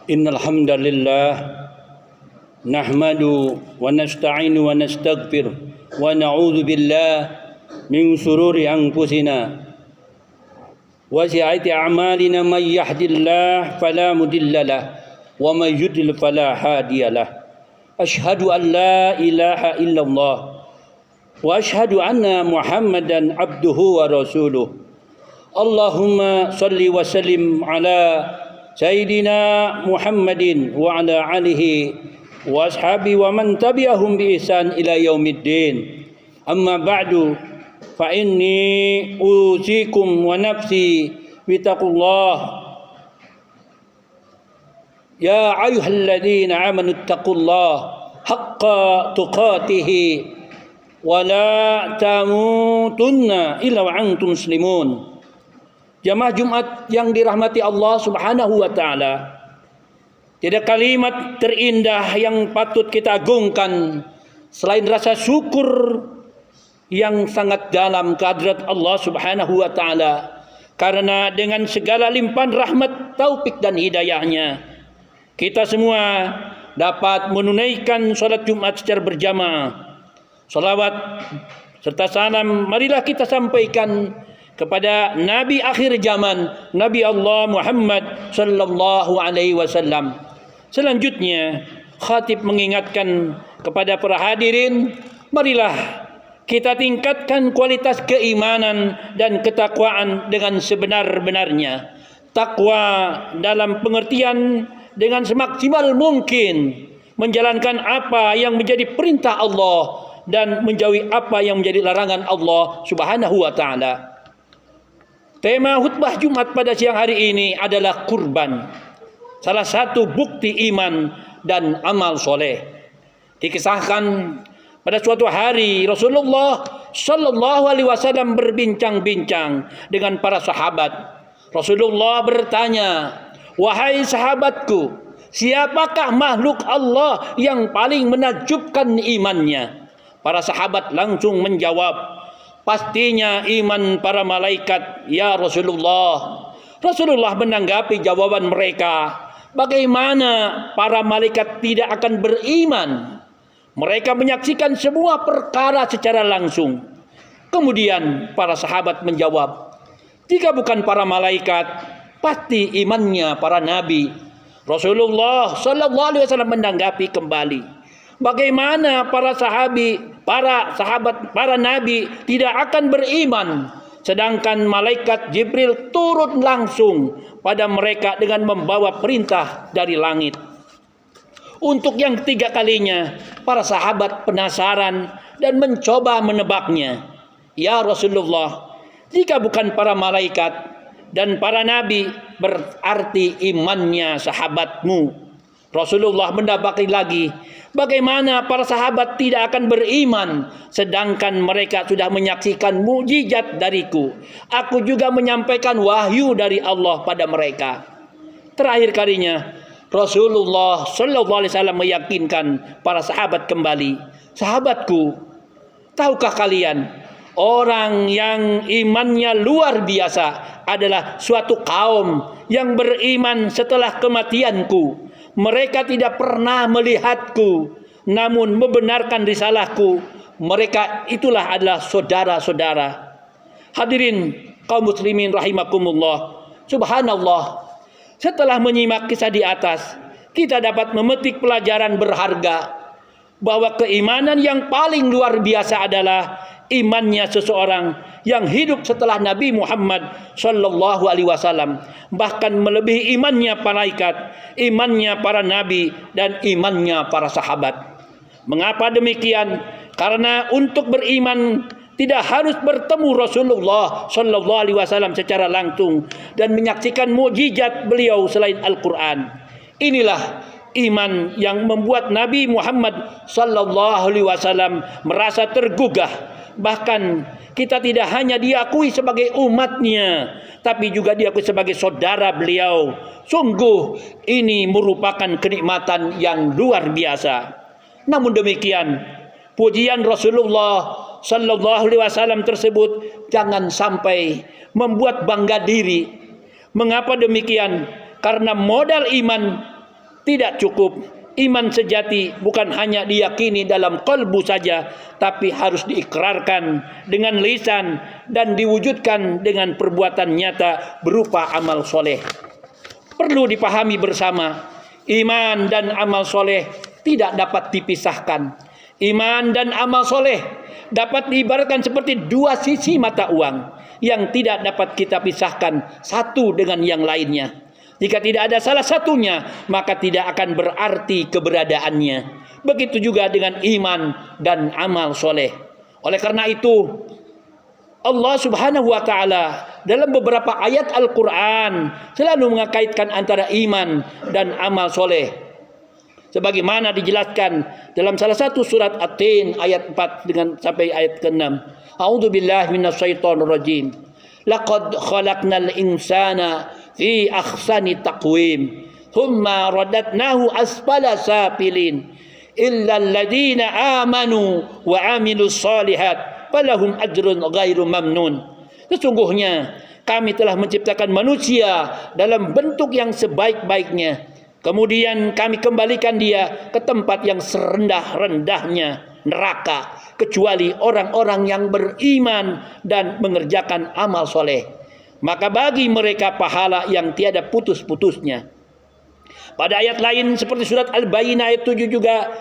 Innal hamdalillah nahmadu wa nasta'inu wa nastaghfir wa na'udzu billah min shururi anfusina wa sayyiati a'malina may yahdihillahu fala mudilla lahu wa may yudlil fala hadiya lahu. Asyhadu an la ilaha illallah wa asyhadu anna Muhammadan abduhu wa rasuluh. Allahumma salli wa sallim ala Sayyidina Muhammadin wa ala alihi wa ashabi wa man tabi'ahum bi ihsan ila yaumiddin. Amma ba'du, fa inni usikum wa nafsi bittaqullah. Ya ayyuhalladzina amanu ittaqullaha haqqa tuqatih wa la tamutunna illa wa antum muslimun. Jamaah Jumat yang dirahmati Allah Subhanahu wa taala, tidak kalimat terindah yang patut kita agungkan selain rasa syukur yang sangat dalam kehadrat Allah Subhanahu wa taala, karena dengan segala limpahan rahmat, taufik dan hidayahnya kita semua dapat menunaikan salat Jumat secara berjamaah. Salawat serta salam marilah kita sampaikan kepada Nabi akhir zaman, Nabi Allah Muhammad sallallahu alaihi wasallam. Selanjutnya, khatib mengingatkan kepada para hadirin, marilah kita tingkatkan kualitas keimanan dan ketakwaan dengan sebenar-benarnya. Takwa dalam pengertian dengan semaksimal mungkin menjalankan apa yang menjadi perintah Allah dan menjauhi apa yang menjadi larangan Allah Subhanahu wa taala. Tema khutbah Jumat pada siang hari ini adalah kurban, salah satu bukti iman dan amal soleh. Dikisahkan pada suatu hari Rasulullah Sallallahu Alaihi Wasallam berbincang-bincang dengan para sahabat. Rasulullah bertanya, wahai sahabatku, siapakah makhluk Allah yang paling menakjubkan imannya? Para sahabat langsung menjawab, pastinya iman para malaikat, ya Rasulullah. Rasulullah menanggapi jawaban mereka, bagaimana para malaikat tidak akan beriman? Mereka menyaksikan semua perkara secara langsung. Kemudian para sahabat menjawab, jika bukan para malaikat, pasti imannya para nabi. Rasulullah sallallahu alaihi wasallam menanggapi kembali, bagaimana para sahabat, para nabi tidak akan beriman, sedangkan malaikat Jibril turun langsung pada mereka dengan membawa perintah dari langit. Untuk yang ketiga kalinya, para sahabat penasaran dan mencoba menebaknya. Ya Rasulullah, jika bukan para malaikat dan para nabi, berarti imannya sahabatmu. Rasulullah mendapati lagi, bagaimana para sahabat tidak akan beriman, sedangkan mereka sudah menyaksikan mukjizat dariku. Aku juga menyampaikan wahyu dari Allah pada mereka. Terakhir kalinya, Rasulullah Sallallahu Alaihi Wasallam meyakinkan para sahabat kembali, sahabatku, tahukah kalian, orang yang imannya luar biasa adalah suatu kaum yang beriman setelah kematianku. Mereka tidak pernah melihatku, namun membenarkan risalahku. Mereka itulah adalah saudara-saudara. Hadirin kaum muslimin rahimakumullah. Subhanallah. Setelah menyimak kisah di atas, kita dapat memetik pelajaran berharga bahwa keimanan yang paling luar biasa adalah imannya seseorang yang hidup setelah Nabi Muhammad sallallahu alaihi wasallam, bahkan melebihi imannya malaikat, imannya para nabi, dan imannya para sahabat. Mengapa demikian? Karena untuk beriman tidak harus bertemu Rasulullah sallallahu alaihi wasallam secara langsung dan menyaksikan mukjizat beliau selain Al-Qur'an. Inilah iman yang membuat Nabi Muhammad sallallahu alaihi wasallam merasa tergugah. Bahkan kita tidak hanya diakui sebagai umatnya, tapi juga diakui sebagai saudara beliau. Sungguh ini merupakan kenikmatan yang luar biasa. Namun demikian, pujian Rasulullah sallallahu alaihi wasallam tersebut jangan sampai membuat bangga diri. Mengapa demikian? Karena modal iman Tidak cukup. Iman sejati bukan hanya diyakini dalam kalbu saja, tapi harus diikrarkan dengan lisan dan diwujudkan dengan perbuatan nyata berupa amal soleh. Perlu dipahami bersama, iman dan amal soleh tidak dapat dipisahkan. Iman dan amal soleh dapat diibaratkan seperti dua sisi mata uang yang tidak dapat kita pisahkan satu dengan yang lainnya. Jika tidak ada salah satunya, maka tidak akan berarti keberadaannya. Begitu juga dengan iman dan amal soleh. Oleh karena itu, Allah Subhanahu wa ta'ala dalam beberapa ayat Al-Quran selalu mengaitkan antara iman dan amal soleh. Sebagaimana dijelaskan dalam salah satu surat At-Tin ayat 4 dengan sampai ayat ke-6. A'udzubillahi minasyaitonirrajim. Laqad khalaqnal insana fi ahsani taqwim thumma radatnahu asfala safilin illa alladhina amanu wa amilus solihat falahum ajrun ghairu mamnun. Sesungguhnya kami telah menciptakan manusia dalam bentuk yang sebaik-baiknya, kemudian kami kembalikan dia ke tempat yang serendah-rendahnya, neraka, kecuali orang-orang yang beriman dan mengerjakan amal soleh. Maka bagi mereka pahala yang tiada putus-putusnya. Pada ayat lain seperti surat Al-Bayyinah ayat 7 juga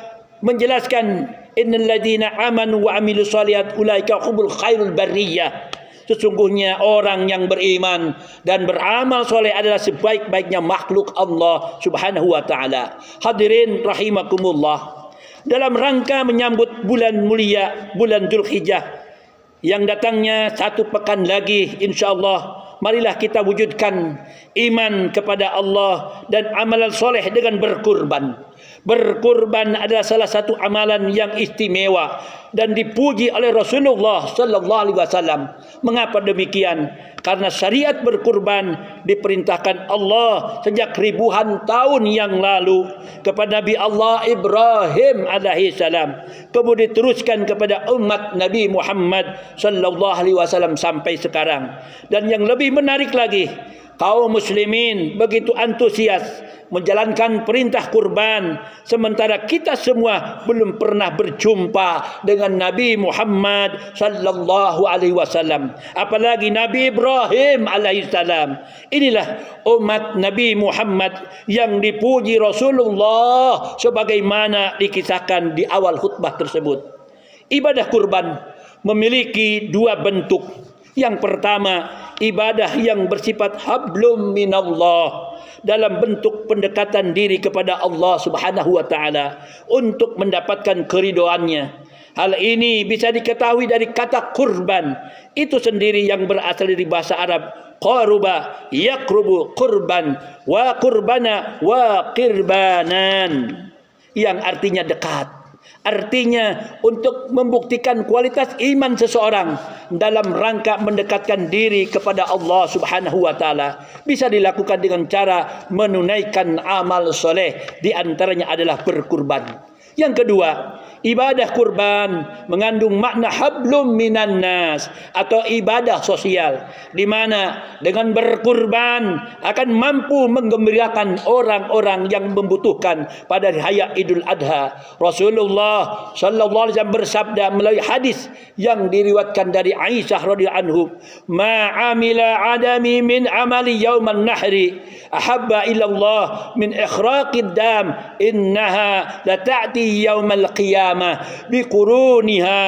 menjelaskan, innal ladzina amanu wa amilus shalihat ulaika humul khairul barriyah. Sesungguhnya orang yang beriman dan beramal soleh adalah sebaik-baiknya makhluk Allah Subhanahu wa ta'ala. Hadirin rahimakumullah, dalam rangka menyambut bulan mulia, bulan Dzulhijjah yang datangnya satu pekan lagi, insyaallah, marilah kita wujudkan iman kepada Allah dan amalan soleh dengan berkurban. Berkurban adalah salah satu amalan yang istimewa dan dipuji oleh Rasulullah sallallahu alaihi wasallam. Mengapa demikian? Karena syariat berkurban diperintahkan Allah sejak ribuan tahun yang lalu kepada Nabi Allah Ibrahim alaihi salam, kemudian diteruskan kepada umat Nabi Muhammad sallallahu alaihi wasallam sampai sekarang. Dan yang lebih menarik lagi, kaum muslimin begitu antusias menjalankan perintah kurban, sementara kita semua belum pernah berjumpa dengan Nabi Muhammad sallallahu alaihi wasallam, apalagi Nabi Ibrahim alaihi salam. Inilah umat Nabi Muhammad yang dipuji Rasulullah sebagaimana dikisahkan di awal khutbah tersebut. Ibadah kurban memiliki dua bentuk. Yang pertama, ibadah yang bersifat hablum minallah, dalam bentuk pendekatan diri kepada Allah Subhanahu wa ta'ala untuk mendapatkan keridhoannya. Hal ini bisa diketahui dari kata kurban itu sendiri yang berasal dari bahasa Arab qaruba yaqrubu qurban wa qurbana wa qirbanan, yang artinya dekat. Artinya untuk membuktikan kualitas iman seseorang dalam rangka mendekatkan diri kepada Allah Subhanahu wa ta'ala bisa dilakukan dengan cara menunaikan amal soleh, di antaranya adalah berkurban. Yang kedua, ibadah kurban mengandung makna hablum minan nas atau ibadah sosial, di mana dengan berkurban akan mampu menggembirakan orang-orang yang membutuhkan pada hari Idul Adha. Rasulullah sallallahu alaihi wasallam bersabda melalui hadis yang diriwayatkan dari Aisyah radhiyallahu anhu, "Ma amila adami min amali yauman nahri ahabba ila Allah min ikhraqid dam innaha la ta'ti yaumal qiyamah biquruniha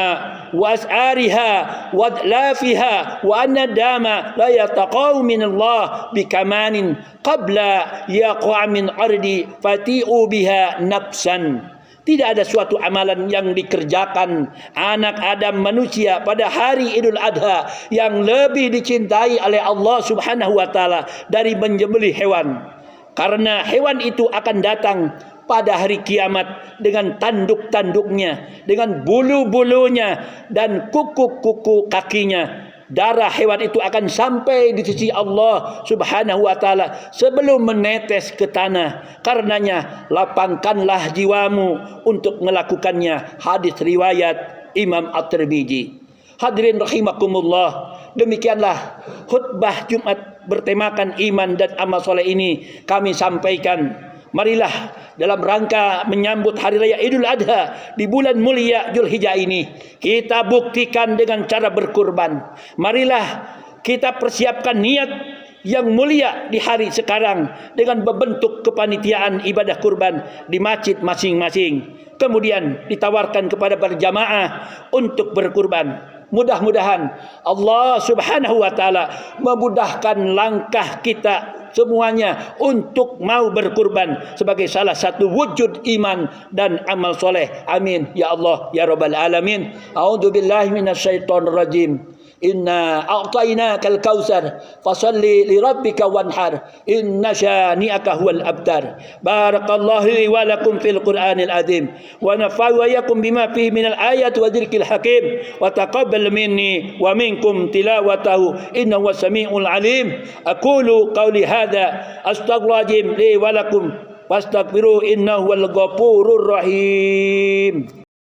wa as'ariha wa adlafiha wa anna dama la yataqaw min Allah bikamanin qabla yaqa' min ardi fati'u biha nafsan." Tidak ada suatu amalan yang dikerjakan anak Adam manusia pada hari Idul Adha yang lebih dicintai oleh Allah Subhanahu wa ta'ala dari menyembelih hewan. Karena hewan itu akan datang pada hari kiamat dengan tanduk-tanduknya, dengan bulu-bulunya dan kuku-kuku kakinya. Darah hewan itu akan sampai di sisi Allah Subhanahu wa ta'ala sebelum menetes ke tanah. Karenanya lapangkanlah jiwamu untuk melakukannya. Hadis riwayat Imam At-Tirmidzi. Hadirin rahimakumullah, demikianlah khutbah Jumat bertemakan iman dan amal soleh ini kami sampaikan. Marilah dalam rangka menyambut Hari Raya Idul Adha di bulan mulia Zulhijjah ini, kita buktikan dengan cara berkurban. Marilah kita persiapkan niat yang mulia di hari sekarang dengan membentuk kepanitiaan ibadah kurban di masjid masing-masing. Kemudian ditawarkan kepada berjamaah untuk berkurban. Mudah-mudahan Allah Subhanahu wa taala memudahkan langkah kita semuanya untuk mau berkurban sebagai salah satu wujud iman dan amal soleh. Amin ya Allah ya rabbal alamin. A'udzubillahi minasyaitonir rajim. Inna a'tainakal kautsar fasalli li rabbika wanhar inna syani'aka huwal abtar. Barakallahu li wa lakum fil Qur'anil azim wa nafa'u wa yakum bima fihi minal ayati wa dzikril hakim wa taqabbal minni wa minkum tilawatahu innahu was-sami'ul alim. Aqulu qawli hadza astaghfirullahalazim li wa lakum wastaghfiruhu innahu wal ghafurur rahim.